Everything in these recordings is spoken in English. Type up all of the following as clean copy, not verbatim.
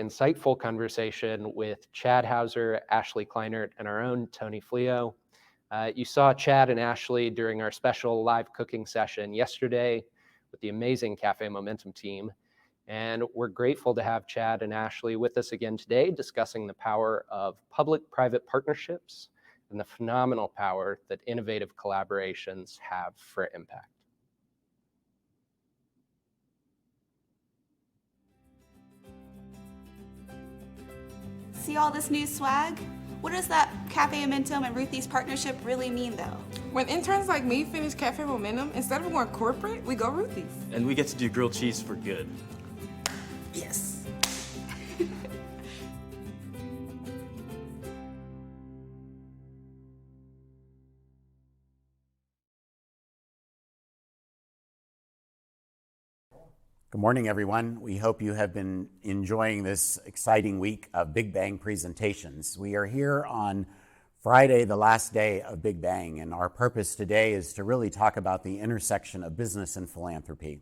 insightful conversation with Chad Hauser, Ashley Kleinert, and our own Tony Fleo. You saw Chad and Ashley during our special live cooking session yesterday with the amazing Cafe Momentum team. And we're grateful to have Chad and Ashley with us again today, discussing the power of public-private partnerships and the phenomenal power that innovative collaborations have for impact. See all this new swag? What does that Cafe Momentum and Ruthie's partnership really mean, though? When interns like me finish Cafe Momentum, instead of going corporate, we go Ruthie's. And we get to do grilled cheese for good. Yes. Good morning, everyone. We hope you have been enjoying this exciting week of Big Bang presentations. We are here on Friday, the last day of Big Bang, and our purpose today is to really talk about the intersection of business and philanthropy.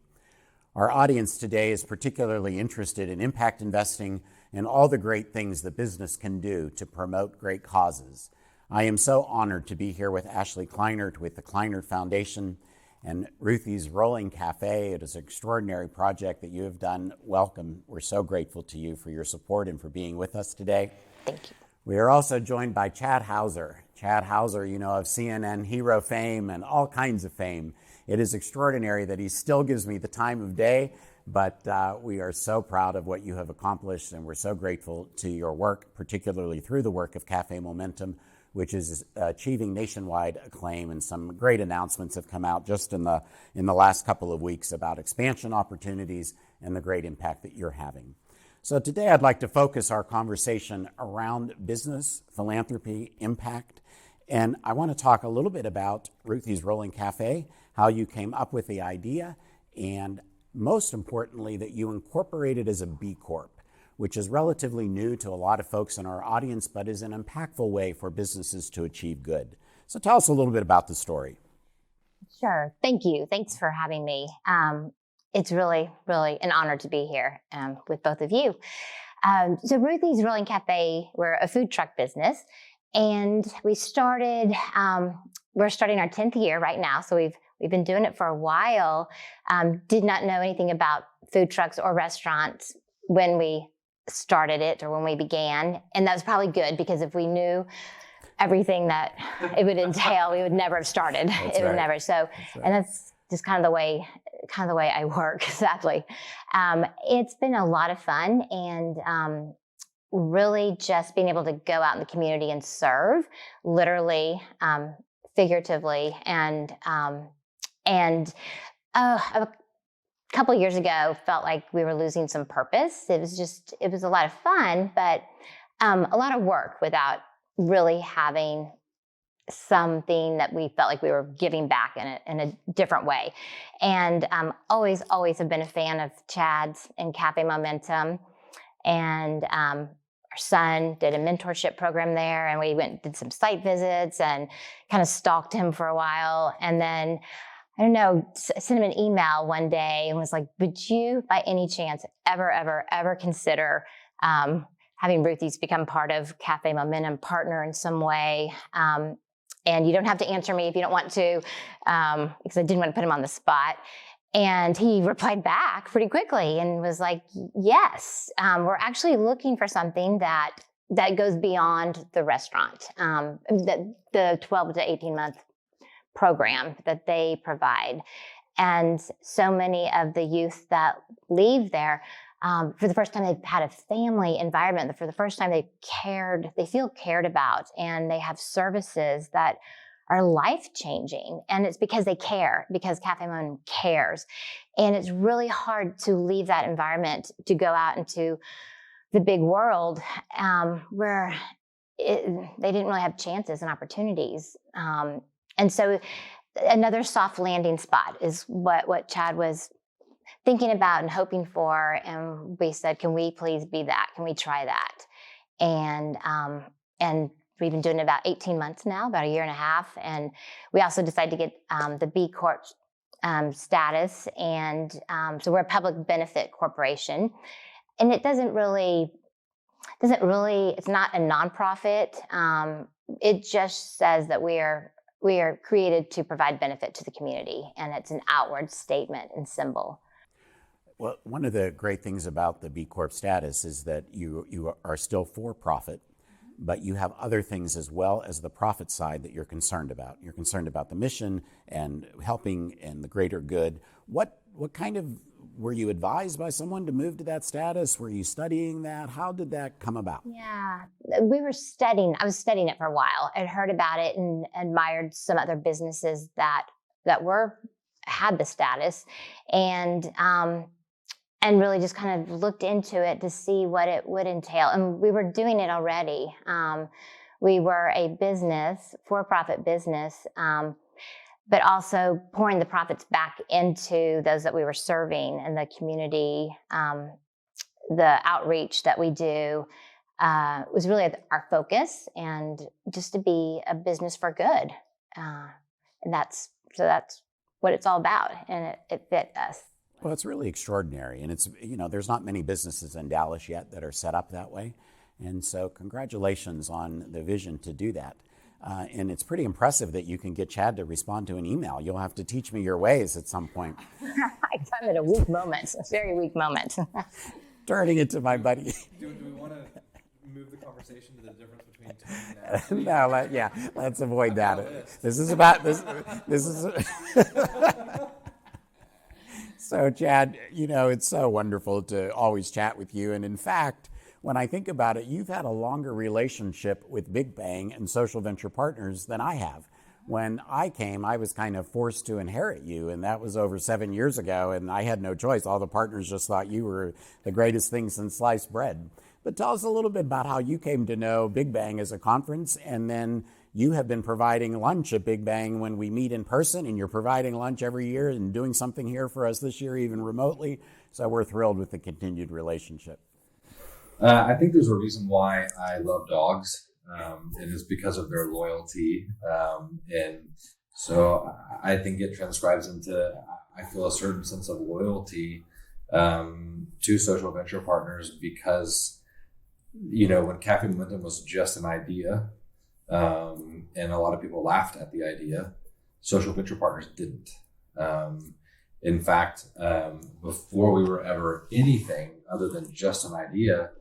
Our audience today is particularly interested in impact investing and all the great things that business can do to promote great causes. I am so honored to be here with Ashley Kleinert with the Kleinert Foundation and Ruthie's Rolling Cafe. It is an extraordinary project that you have done. Welcome. We're so grateful to you for your support and for being with us today. Thank you. We are also joined by Chad Hauser. Chad Hauser, you know, of CNN hero fame and all kinds of fame. It is extraordinary that he still gives me the time of day, but we are so proud of what you have accomplished, and we're so grateful to your work, particularly through the work of Cafe Momentum, which is achieving nationwide acclaim, and some great announcements have come out just in the last couple of weeks about expansion opportunities and the great impact that you're having. So today I'd like to focus our conversation around business, philanthropy, impact, and I want to talk a little bit about Ruthie's Rolling Cafe, how you came up with the idea, and most importantly, that you incorporated as a B Corp, which is relatively new to a lot of folks in our audience, but is an impactful way for businesses to achieve good. So tell us a little bit about the story. Sure. Thank you. Thanks for having me. It's really, really an honor to be here with both of you. So Ruthie's Rolling Cafe, we're a food truck business, and we're starting our 10th year right now. So we've been doing it for a while. Did not know anything about food trucks or restaurants when we started it or when we began. And that was probably good, because if we knew everything that it would entail, we would never have started. Would never. So, and that's just kind of the way I work, sadly. It's been a lot of fun, and really just being able to go out in the community and serve, literally, figuratively, and a couple of years ago felt like we were losing some purpose. It was a lot of fun, but a lot of work without really having something that we felt like we were giving back in a different way. And always have been a fan of Chad's and Cafe Momentum. And our son did a mentorship program there, and we went and did some site visits and kind of stalked him for a while. And then, I don't know, sent him an email one day and was like, would you by any chance ever consider having Ruthie's become part of Cafe Momentum, partner in some way? And you don't have to answer me if you don't want to, because I didn't want to put him on the spot. And he replied back pretty quickly and was like, yes, we're actually looking for something that goes beyond the restaurant, the 12 to 18 month program that they provide. And so many of the youth that leave there, for the first time, they've had a family environment. For the first time, they feel cared about, and they have services that are life-changing. And it's because they care, because Cafe Momentum cares. And it's really hard to leave that environment to go out into the big world where they didn't really have chances and opportunities. And so another soft landing spot is what Chad was thinking about and hoping for. And we said, can we please be that? Can we try that? And we've been doing it about 18 months now, about a year and a half. And we also decided to get the B Corp status. And so we're a public benefit corporation. And it doesn't really doesn't really, it's not a nonprofit. It just says that we are created to provide benefit to the community, and it's an outward statement and symbol. Well, one of the great things about the B Corp status is that you are still for profit, but you have other things as well as the profit side that you're concerned about. You're concerned about the mission and helping and the greater good. What kind of, were you advised by someone to move to that status? Were you studying that? How did that come about? Yeah, I was studying it for a while. I'd heard about it and admired some other businesses that had the status, and really just kind of looked into it to see what it would entail. And we were doing it already. We were a business, for-profit business, but also pouring the profits back into those that we were serving and the community. The outreach that we do was really our focus, and just to be a business for good. And that's what it's all about, and it fit us. Well, it's really extraordinary, and it's, there's not many businesses in Dallas yet that are set up that way, and so congratulations on the vision to do that. And it's pretty impressive that you can get Chad to respond to an email. You'll have to teach me your ways at some point. I'm at a weak moment, a very weak moment. Turning it to my buddy. Do we want to move the conversation to the difference between Tony and Ashley? No, let's avoid that. This is about this. This is. So, Chad, it's so wonderful to always chat with you. And in fact, when I think about it, you've had a longer relationship with bigBANG and Social Venture Partners than I have. When I came, I was kind of forced to inherit you, and that was over 7 years ago, and I had no choice. All the partners just thought you were the greatest thing since sliced bread. But tell us a little bit about how you came to know bigBANG as a conference, and then you have been providing lunch at bigBANG when we meet in person, and you're providing lunch every year and doing something here for us this year, even remotely. So we're thrilled with the continued relationship. I think there's a reason why I love dogs, and it's because of their loyalty. And so I think it transcribes into, I feel a certain sense of loyalty to Social Venture Partners because, when Cafe Momentum was just an idea, and a lot of people laughed at the idea, Social Venture Partners didn't. In fact, before we were ever anything other than just an idea,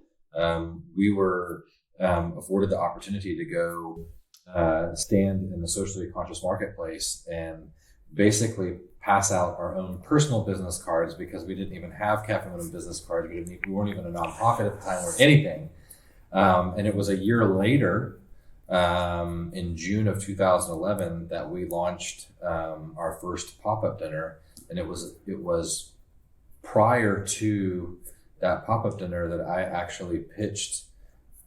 we were afforded the opportunity to go stand in the socially conscious marketplace and basically pass out our own personal business cards, because we didn't even have Cafe Momentum business cards. We weren't even a nonprofit at the time or anything. And it was a year later, in June of 2011, that we launched our first pop-up dinner. And it was prior to that pop-up dinner that I actually pitched.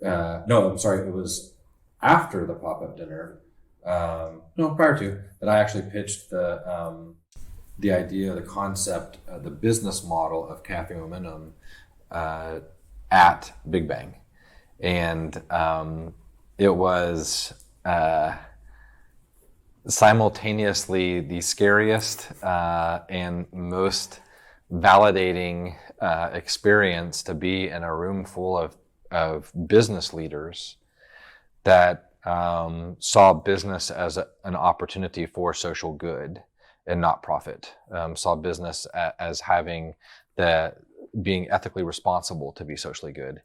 It was after the pop-up dinner. Prior to that, I actually pitched the idea, the concept, the business model of Cafe Momentum at bigBANG, and it was simultaneously the scariest and most validating experience to be in a room full of business leaders that saw business as an opportunity for social good and not profit, saw business as being ethically responsible to be socially good.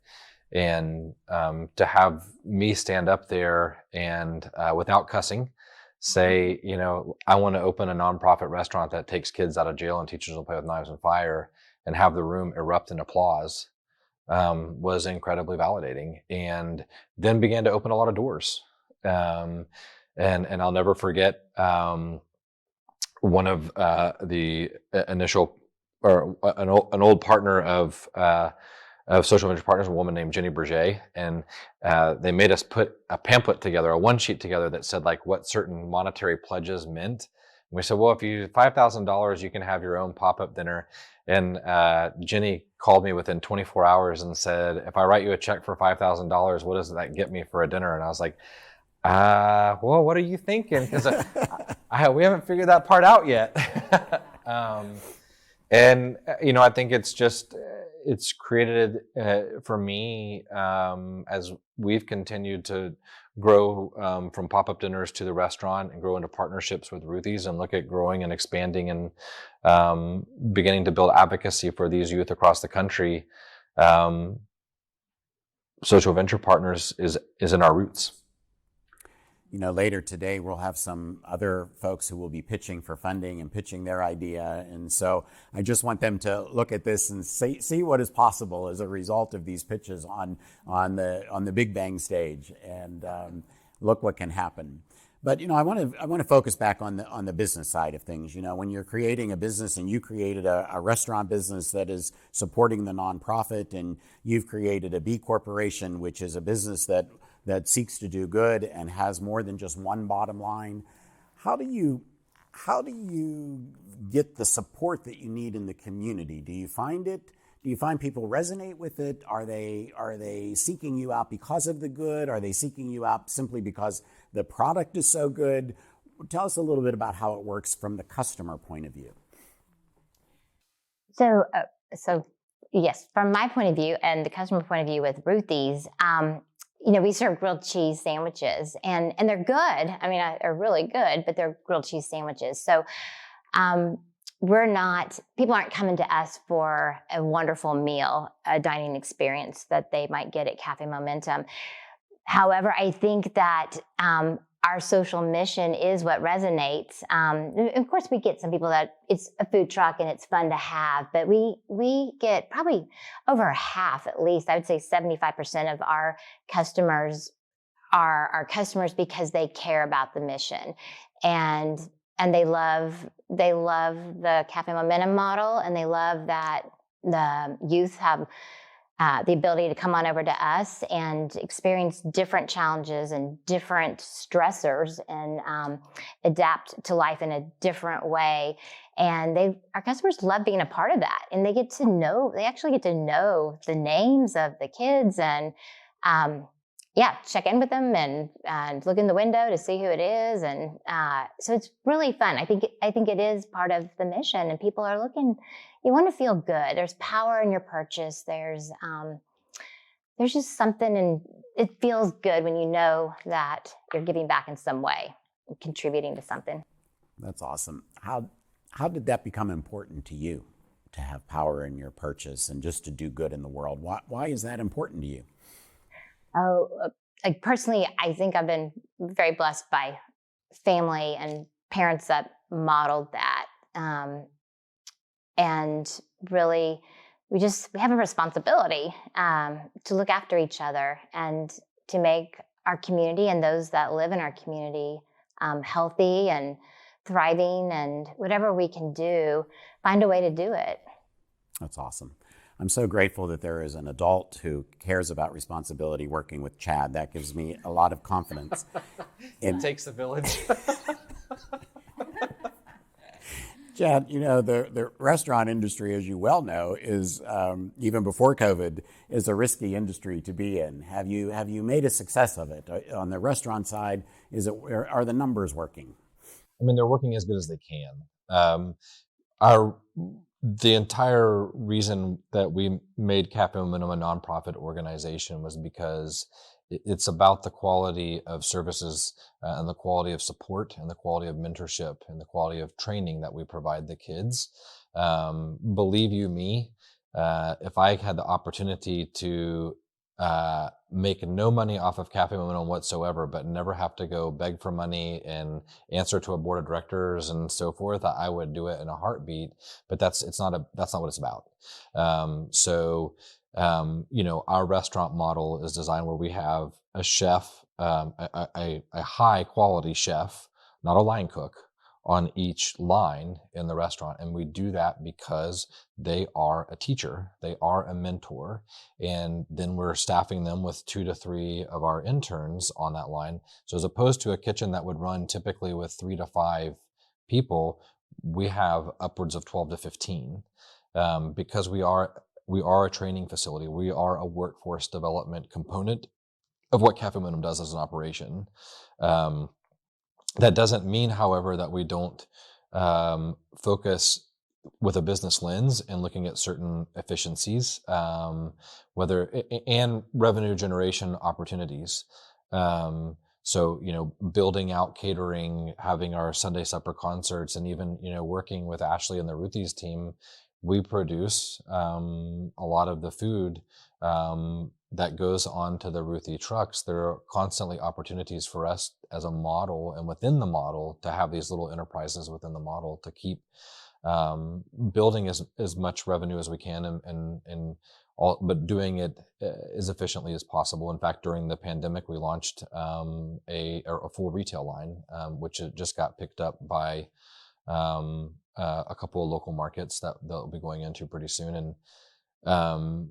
And to have me stand up there and without cussing say, I want to open a nonprofit restaurant that takes kids out of jail and teaches them to play with knives and fire, and have the room erupt in applause, was incredibly validating, and then began to open a lot of doors. And I'll never forget one of the initial, or an old partner of Social Venture Partners, a woman named Jenny Berger, and they made us put a pamphlet together, a one sheet together that said what certain monetary pledges meant. And we said, well, if you $5,000, you can have your own pop-up dinner. And Jenny called me within 24 hours and said, if I write you a check for $5,000, what does that get me for a dinner? And I was like, well, what are you thinking? Because we haven't figured that part out yet. And I think it's just, it's created for me as we've continued to grow from pop-up dinners to the restaurant and grow into partnerships with Ruthie's and look at growing and expanding and beginning to build advocacy for these youth across the country. Social venture partners is in our roots. You know, later today we'll have some other folks who will be pitching for funding and pitching their idea, and so I just want them to look at this and see what is possible as a result of these pitches on the bigBANG stage, and look what can happen. But you know, I want to focus back on the business side of things. You know, when you're creating a business, and you created a restaurant business that is supporting the nonprofit, and you've created a B Corporation, which is a business that seeks to do good and has more than just one bottom line. How do you get the support that you need in the community? Do you find it? Do you find people resonate with it? Are they seeking you out because of the good? Are they seeking you out simply because the product is so good? Tell us a little bit about how it works from the customer point of view. So yes, from my point of view and the customer point of view with Ruthie's, you know, we serve grilled cheese sandwiches, and they're good. I mean, they're really good, but they're grilled cheese sandwiches. So people aren't coming to us for a wonderful meal, a dining experience that they might get at Cafe Momentum. However, I think that our social mission is what resonates. Of course, we get some people that it's a food truck and it's fun to have, but we get probably over half, at least, I would say 75% of our customers are our customers because they care about the mission, and they love the Cafe Momentum model, and they love that the youth have the ability to come on over to us and experience different challenges and different stressors and adapt to life in a different way. And our customers love being a part of that. And they actually get to know the names of the kids and check in with them and look in the window to see who it is. And so it's really fun. I think it is part of the mission, and people are looking. You want to feel good. There's power in your purchase. There's just something, and it feels good when you know that you're giving back in some way, and contributing to something. That's awesome. How did that become important to you, to have power in your purchase and just to do good in the world? Why is that important to you? Oh, like personally, I think I've been very blessed by family and parents that modeled that. And really, we have a responsibility to look after each other and to make our community and those that live in our community healthy and thriving, and whatever we can do, find a way to do it. That's awesome. I'm so grateful that there is an adult who cares about responsibility working with Chad. That gives me a lot of confidence. It takes a village. Chad, you know, the restaurant industry, as you well know, is even before COVID, is a risky industry to be in. Have you made a success of it on the restaurant side? Are the numbers working? I mean, they're working as good as they can. The entire reason that we made Cafe Momentum a nonprofit organization was because it's about the quality of services and the quality of support and the quality of mentorship and the quality of training that we provide the kids. Believe you me, if I had the opportunity to make no money off of Cafe Momentum whatsoever, but never have to go beg for money and answer to a board of directors and so forth, I would do it in a heartbeat. But that's not what it's about. You know, our restaurant model is designed where we have a chef, a high quality chef, not a line cook, on each line in the restaurant. And we do that because they are a teacher, they are a mentor. And then we're staffing them with 2 to 3 of our interns on that line. So as opposed to a kitchen that would run typically with 3 to 5 people, we have upwards of 12 to 15 because we are a training facility. We are a workforce development component of what Cafe Momentum does as an operation. That doesn't mean, however, that we don't focus with a business lens and looking at certain efficiencies, and revenue generation opportunities. So, building out catering, having our Sunday supper concerts, and even, working with Ashley and the Ruthie's team, we produce a lot of the food that goes onto the Ruthie trucks. There are constantly opportunities for us as a model and within the model to have these little enterprises within the model to keep building as much revenue as we can and all, but doing it as efficiently as possible. In fact, during the pandemic, we launched a full retail line, which just got picked up by a couple of local markets that they'll be going into pretty soon. And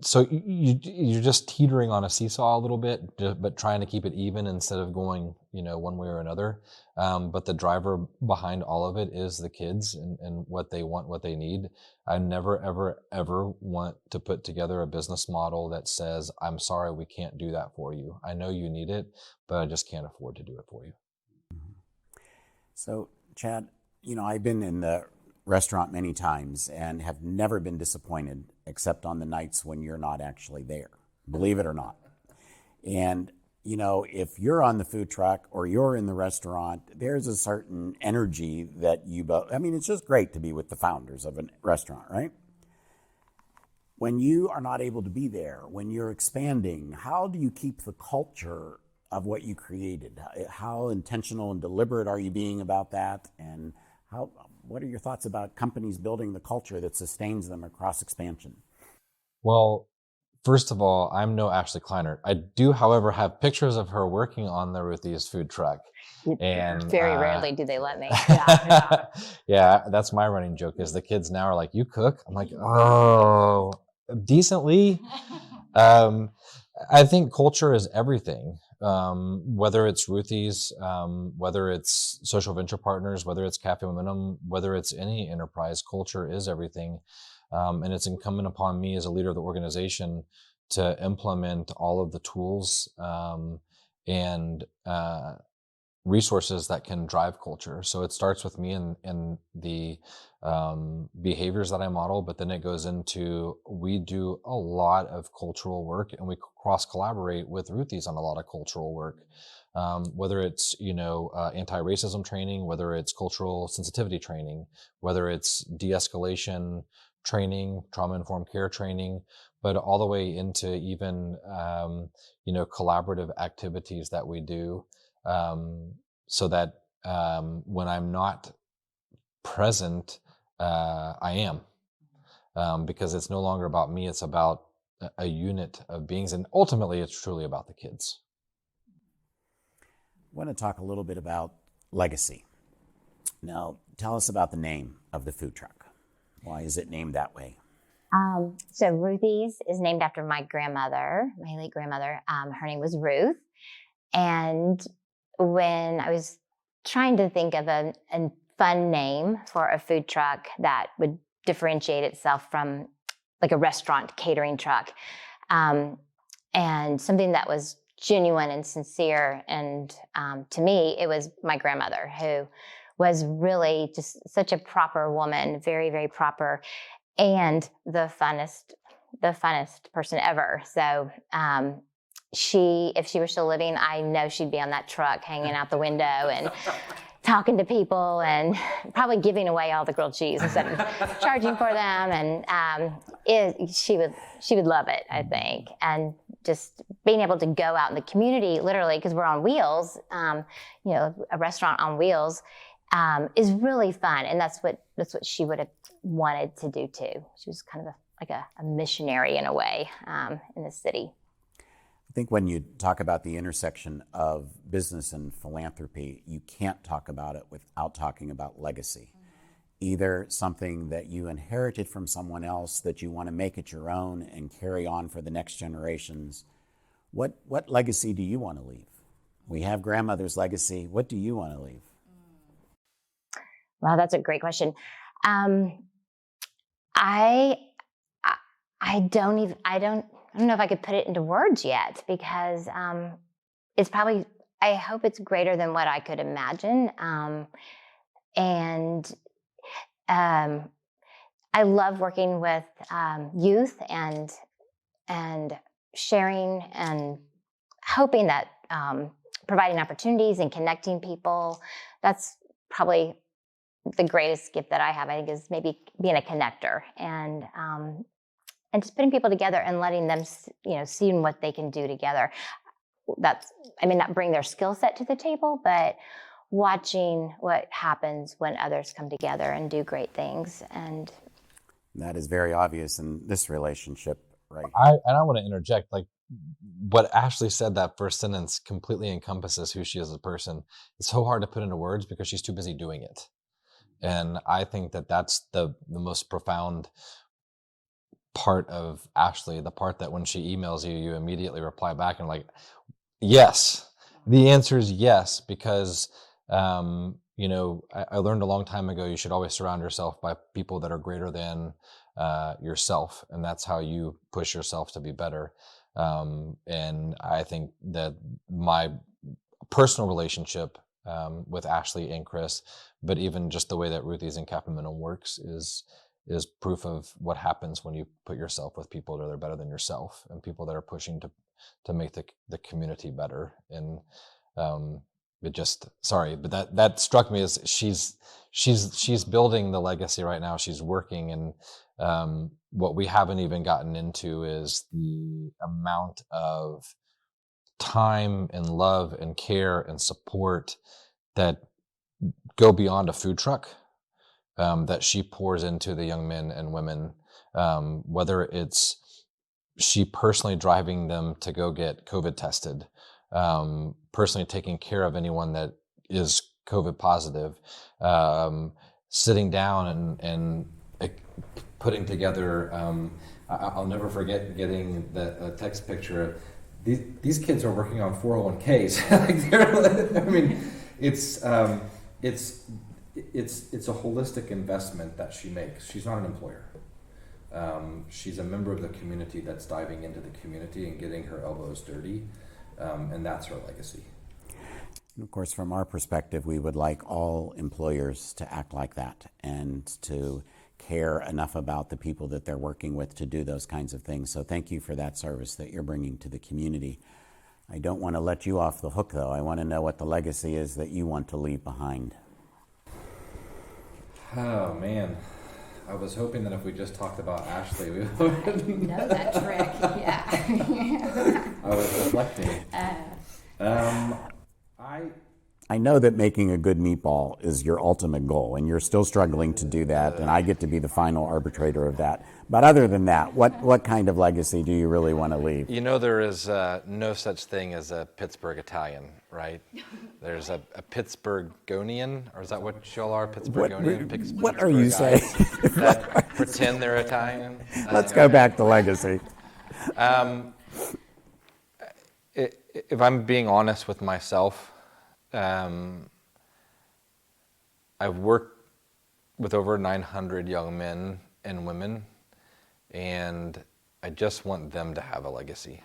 so you're just teetering on a seesaw a little bit, but trying to keep it even instead of going, one way or another. But the driver behind all of it is the kids and what they want, what they need. I never, ever, ever want to put together a business model that says, I'm sorry, we can't do that for you. I know you need it, but I just can't afford to do it for you. So, Chad, I've been in the restaurant many times and have never been disappointed except on the nights when you're not actually there, believe it or not. And, if you're on the food truck or you're in the restaurant, there's a certain energy that it's just great to be with the founders of a restaurant, right? When you are not able to be there, when you're expanding, how do you keep the culture of what you created? How intentional and deliberate are you being about that? And what are your thoughts about companies building the culture that sustains them across expansion? Well, first of all, I'm no Ashley Kleiner. I do, however, have pictures of her working on the Ruthie's food truck. And very rarely do they let me. Yeah, that's my running joke is the kids now are like, you cook? I'm like, oh, decently. I think culture is everything. Whether it's Ruthie's, whether it's social venture partners, whether it's Cafe Momentum, whether it's any enterprise, culture is everything. And it's incumbent upon me as a leader of the organization to implement all of the tools and resources that can drive culture. So it starts with me and the behaviors that I model, but then it goes into, we do a lot of cultural work and we cross-collaborate with Ruthie's on a lot of cultural work. Whether it's, anti-racism training, whether it's cultural sensitivity training, whether it's de-escalation training, trauma-informed care training, but all the way into even, collaborative activities that we do. So that when I'm not present, I am, because it's no longer about me, it's about a unit of beings, and ultimately it's truly about the kids. I want to talk a little bit about legacy. Now, tell us about the name of the food truck. Why is it named that way? So Ruthie's is named after my grandmother, my late grandmother. Her name was Ruth. And when I was trying to think of a fun name for a food truck that would differentiate itself from like a restaurant catering truck, and something that was genuine and sincere. And to me, it was my grandmother, who was really just such a proper woman, very, very proper, and the funnest person ever. So if she were still living, I know she'd be on that truck hanging out the window and talking to people and probably giving away all the grilled cheese instead of charging for them. And she would love it, I think. And just being able to go out in the community, literally, because we're on wheels, a restaurant on wheels, is really fun. And that's what she would have wanted to do too. She was kind of like a missionary in a way, in the city. I think when you talk about the intersection of business and philanthropy, you can't talk about it without talking about legacy. Either something that you inherited from someone else that you want to make it your own and carry on for the next generations. What legacy do you want to leave? We have grandmother's legacy. What do you want to leave? Well, that's a great question. I don't know if I could put it into words yet, because it's probably, I hope it's greater than what I could imagine. And I love working with youth and sharing and hoping that providing opportunities and connecting people. That's probably the greatest gift that I have, I think, is maybe being a connector and just putting people together and letting them, seeing what they can do together. Not bring their skill set to the table, but watching what happens when others come together and do great things. And that is very obvious in this relationship, right? I want to interject, like what Ashley said, that first sentence completely encompasses who she is as a person. It's so hard to put into words because she's too busy doing it. And I think that that's the most profound part of Ashley, the part that when she emails you, you immediately reply back and like, yes. The answer is yes, because I learned a long time ago, you should always surround yourself by people that are greater than yourself, and that's how you push yourself to be better. And I think that my personal relationship with Ashley and Chris, but even just the way that Ruthie's and Cafe Minimum works is proof of what happens when you put yourself with people that are better than yourself and people that are pushing to make the community better. And but that struck me as she's building the legacy right now. She's working, and what we haven't even gotten into is the amount of time and love and care and support that go beyond a food truck, that she pours into the young men and women, whether it's she personally driving them to go get COVID tested, personally taking care of anyone that is COVID positive, sitting down and putting together, I'll never forget getting the text picture. These kids are working on 401ks. It's a holistic investment that she makes. She's not an employer. She's a member of the community that's diving into the community and getting her elbows dirty, and that's her legacy. And of course, from our perspective, we would like all employers to act like that and to care enough about the people that they're working with to do those kinds of things. So thank you for that service that you're bringing to the community. I don't want to let you off the hook, though. I want to know what the legacy is that you want to leave behind. Oh, man. I was hoping that if we just talked about Ashley, we would know that trick. Yeah. I was reflecting. I know that making a good meatball is your ultimate goal, and you're still struggling to do that, and I get to be the final arbitrator of that. But other than that, what kind of legacy do you really want to leave? You know, there is no such thing as a Pittsburgh Italian, right? There's a Pittsburghonian, or is that what y'all are, Pittsburghonian? What are you saying? That pretend they're Italian? Let's go back to legacy. If I'm being honest with myself, I've worked with over 900 young men and women, and I just want them to have a legacy.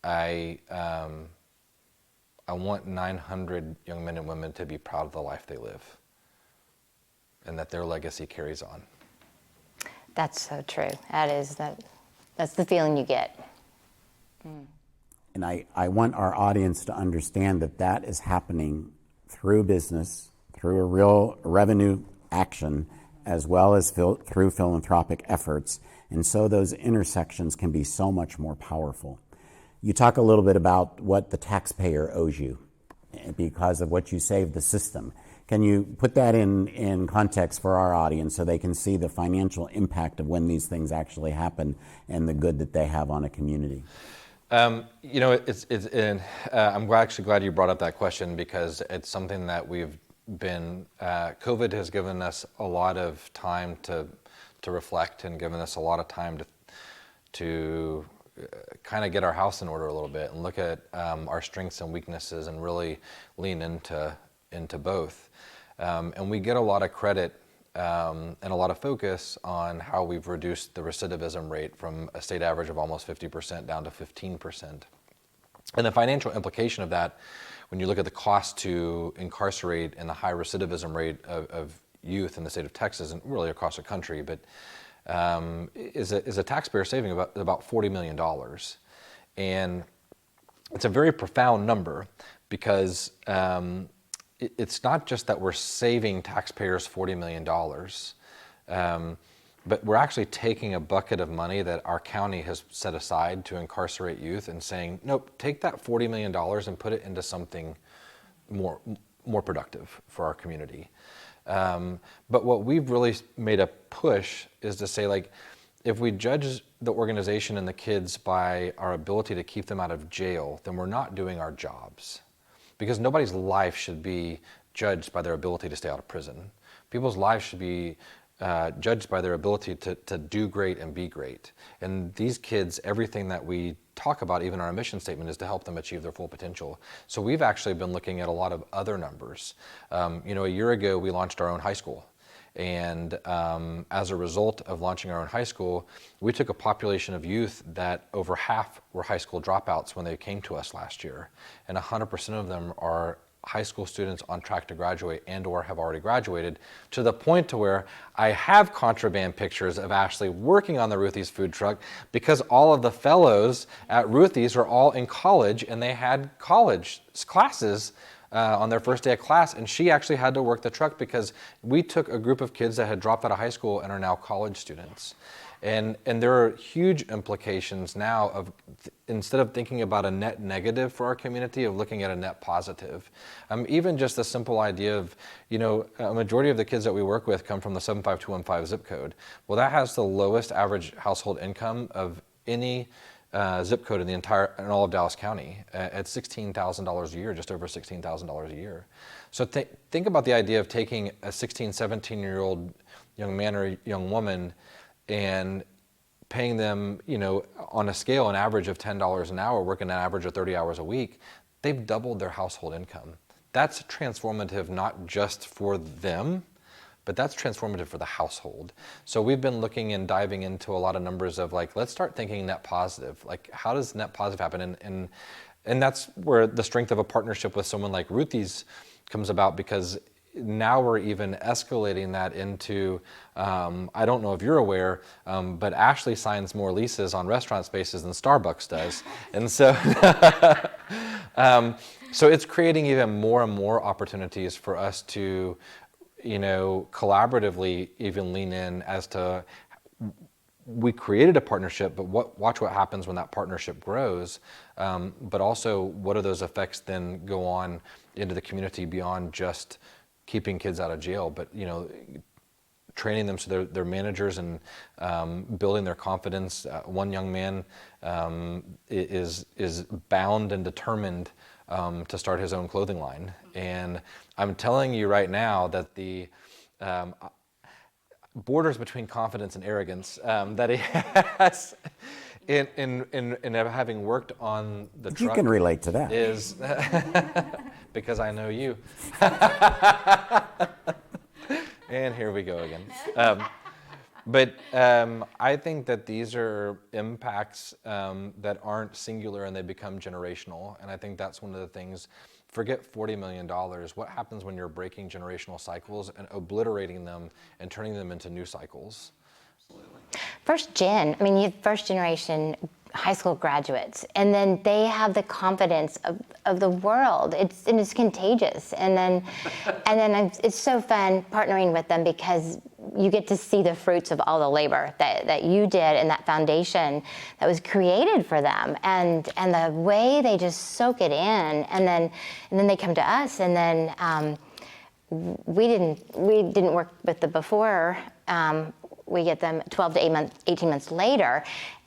I want 900 young men and women to be proud of the life they live, and that their legacy carries on. That's so true. That's the feeling you get. And I want our audience to understand that that is happening through business, through a real revenue action, as well as through philanthropic efforts. And so those intersections can be so much more powerful. You talk a little bit about what the taxpayer owes you because of what you saved the system. Can you put that in context for our audience so they can see the financial impact of when these things actually happen and the good that they have on a community? I'm actually glad you brought up that question, because it's something that we've been, COVID has given us a lot of time to reflect and given us a lot of time to kind of get our house in order a little bit and look at our strengths and weaknesses and really lean into both. And we get a lot of credit and a lot of focus on how we've reduced the recidivism rate from a state average of almost 50% down to 15%. And the financial implication of that, when you look at the cost to incarcerate and the high recidivism rate of youth in the state of Texas and really across the country, but is a taxpayer saving about $40 million. And it's a very profound number because it's not just that we're saving taxpayers $40 million, but we're actually taking a bucket of money that our county has set aside to incarcerate youth and saying, nope, take that $40 million and put it into something more productive for our community. But what we've really made a push is to say, like, if we judge the organization and the kids by our ability to keep them out of jail, then we're not doing our jobs. Because nobody's life should be judged by their ability to stay out of prison. People's lives should be judged by their ability to do great and be great. And these kids, everything that we talk about, even our mission statement, is to help them achieve their full potential. So we've actually been looking at a lot of other numbers. A year ago, we launched our own high school. And as a result of launching our own high school, we took a population of youth that over half were high school dropouts when they came to us last year. And 100% of them are high school students on track to graduate and or have already graduated, to the point to where I have contraband pictures of Ashley working on the Ruthie's food truck because all of the fellows at Ruthie's are all in college and they had college classes on their first day of class, and she actually had to work the truck because we took a group of kids that had dropped out of high school and are now college students. And there are huge implications now of, instead of thinking about a net negative for our community, of looking at a net positive. Even just the simple idea of, a majority of the kids that we work with come from the 75215 zip code. Well, that has the lowest average household income of any zip code in all of Dallas County at $16,000 a year, just over $16,000 a year. So think about the idea of taking a 16, 17-year-old young man or young woman and paying them, on a scale, an average of $10 an hour, working an average of 30 hours a week. They've doubled their household income. That's transformative, not just for them, but that's transformative for the household. So we've been looking and diving into a lot of numbers of, like, let's start thinking net positive. Like, how does net positive happen? And that's where the strength of a partnership with someone like Ruthie's comes about, because now we're even escalating that into, I don't know if you're aware, but Ashley signs more leases on restaurant spaces than Starbucks does. And so, so it's creating even more and more opportunities for us to, collaboratively even lean in as to, we created a partnership, but watch what happens when that partnership grows. But also, what are those effects then go on into the community beyond just keeping kids out of jail, but training them so they're managers and building their confidence. One young man is bound and determined to start his own clothing line, and I'm telling you right now that the borders between confidence and arrogance that he has in having worked on the truck. You can relate to that. Is because I know you. And here we go again. But I think that these are impacts that aren't singular and they become generational. And I think that's one of the things. Forget $40 million. What happens when you're breaking generational cycles and obliterating them and turning them into new cycles? You have first generation high school graduates, and then they have the confidence of the world. It's contagious, and then it's so fun partnering with them because you get to see the fruits of all the labor that you did and that foundation that was created for them, and the way they just soak it in, and then they come to us, and then we didn't work with them before. We get them 12 to 18 months later,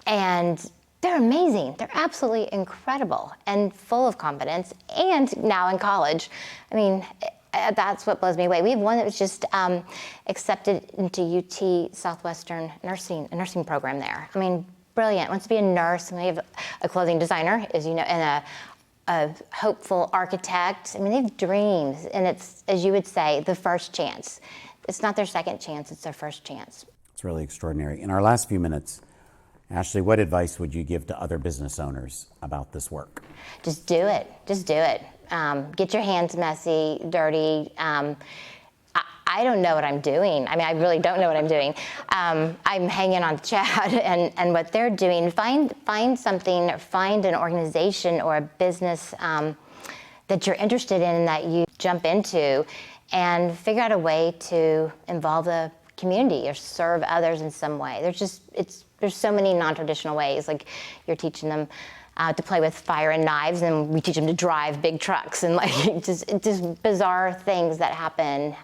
and they're amazing. They're absolutely incredible and full of confidence, and now in college. That's what blows me away. We have one that was just accepted into UT Southwestern a nursing program there. Brilliant. Wants to be a nurse. And we have a clothing designer, as you know, and a hopeful architect. They have dreams, and it's, as you would say, the first chance. It's not their second chance, it's their first chance. It's really extraordinary. In our last few minutes, Ashley, what advice would you give to other business owners about this work? Just do it. Just do it. Get your hands messy, dirty. I I don't know what I'm doing. I mean, I really don't know what I'm doing. I'm hanging on Chad and what they're doing. Find something, find an organization or a business that you're interested in that you jump into, and figure out a way to involve the community or serve others in some way. There's so many non-traditional ways. Like, you're teaching them to play with fire and knives, and we teach them to drive big trucks, and like just bizarre things that happen.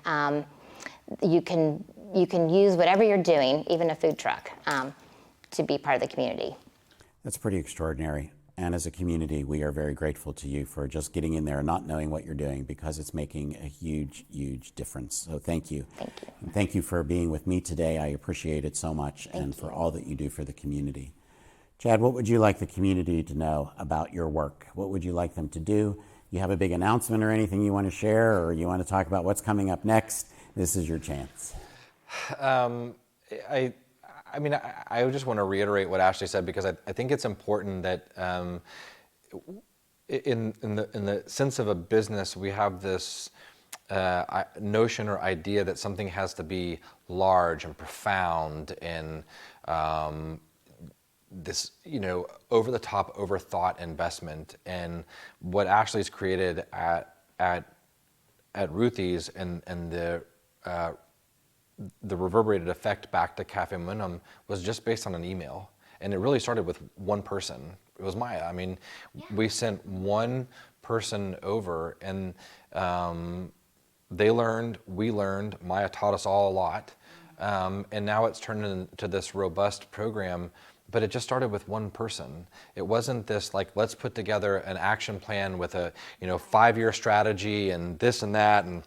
You can use whatever you're doing, even a food truck, to be part of the community. That's pretty extraordinary. And as a community, we are very grateful to you for just getting in there and not knowing what you're doing, because it's making a huge, huge difference. So thank you. Thank you. And thank you for being with me today. I appreciate it so much, and for all that you do for the community. Chad, what would you like the community to know about your work? What would you like them to do? You have a big announcement or anything you want to share, or you want to talk about what's coming up next? This is your chance. I mean, I just want to reiterate what Ashley said, because I think it's important that in the sense of a business, we have this notion or idea that something has to be large and profound and this, over the top, overthought investment. And what Ashley's created at Ruthie's and the reverberated effect back to Cafe Momentum was just based on an email. And it really started with one person. It was Maya. I mean, we sent one person over, and they learned, we learned, Maya taught us all a lot. And now it's turned into this robust program, but it just started with one person. It wasn't this like, let's put together an action plan with a 5-year strategy and this and that, and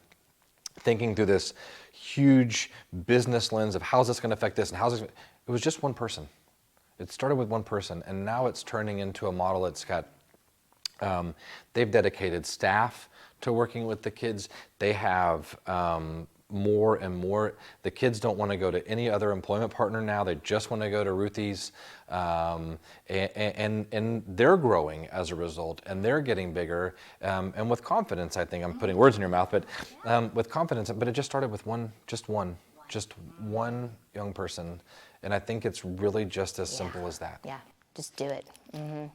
thinking through this huge business lens of how's this going to affect this and how's this. It was just one person. It started with one person, and now it's turning into a model that's got, they've dedicated staff to working with the kids. They have more and more. The kids don't want to go to any other employment partner now. They just want to go to Ruthie's, and they're growing as a result, and they're getting bigger, and with confidence. I think I'm putting words in your mouth, but with confidence. But it just started with just one young person, and I think it's really just as simple as that. Yeah, just do it. Mm-hmm.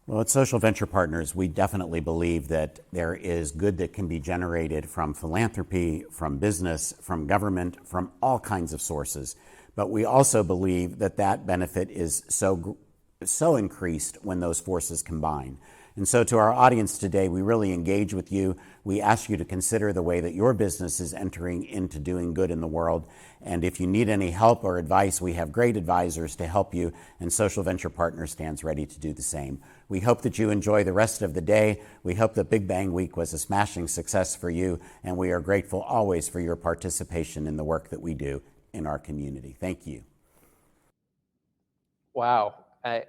Well, at Social Venture Partners, we definitely believe that there is good that can be generated from philanthropy, from business, from government, from all kinds of sources. But we also believe that that benefit is so increased when those forces combine. And so to our audience today, we really engage with you. We ask you to consider the way that your business is entering into doing good in the world. And if you need any help or advice, we have great advisors to help you, and Social Venture Partners stands ready to do the same. We hope that you enjoy the rest of the day. We hope that Big Bang Week was a smashing success for you, and we are grateful always for your participation in the work that we do in our community. Thank you. Wow.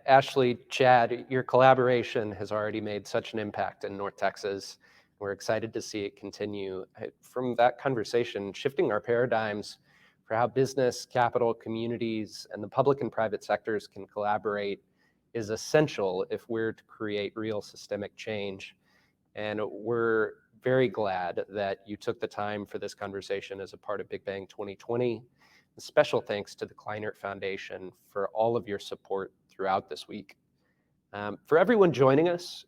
Ashley, Chad, your collaboration has already made such an impact in North Texas. We're excited to see it continue. From that conversation, shifting our paradigms for how business, capital, communities, and the public and private sectors can collaborate is essential if we're to create real systemic change. And we're very glad that you took the time for this conversation as a part of Big Bang 2020. A special thanks to the Kleinert Foundation for all of your support throughout this week. For everyone joining us